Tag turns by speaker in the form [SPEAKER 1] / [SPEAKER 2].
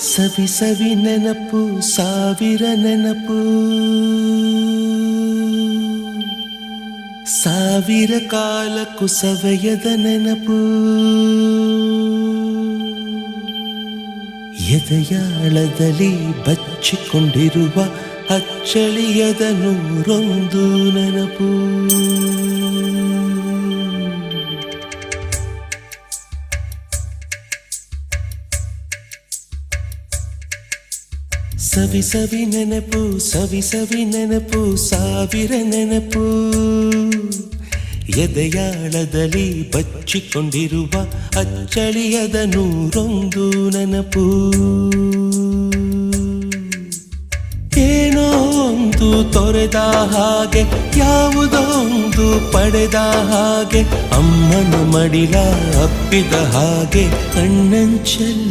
[SPEAKER 1] ಸವಿ ಸವಿ ನೆನಪು ಸಾವಿರ ನೆನಪು ಸಾವಿರ ಕಾಲಕ್ಕೂ ಸವೆಯದ ನೆನಪು ಎದೆಯಾಳದಲ್ಲಿ ಬಚ್ಚಿಕೊಂಡಿರುವ ಅಚ್ಚಳಿಯದ ನೂರೊಂದು ನೆನಪು ಸವಿ ಸವಿ ನೆನಪು ಸವಿ ಸವಿ ನೆನಪು ಸಾವಿರ ನೆನಪು ಎದೆಯಾಳದಲ್ಲಿ ಬಚ್ಚಿಕೊಂಡಿರುವ ಅಚ್ಚಳಿಯದ ನೂರೊಂದು ನೆನಪು ಏನೋ ಒಂದು ತೊರೆದ ಹಾಗೆ ಯಾವುದೋ ಒಂದು ಪಡೆದ ಹಾಗೆ ಅಮ್ಮನ ಮಡಿಲ ಅಪ್ಪಿದ ಹಾಗೆ ಕಣ್ಣಂಚಲ್ಲಿ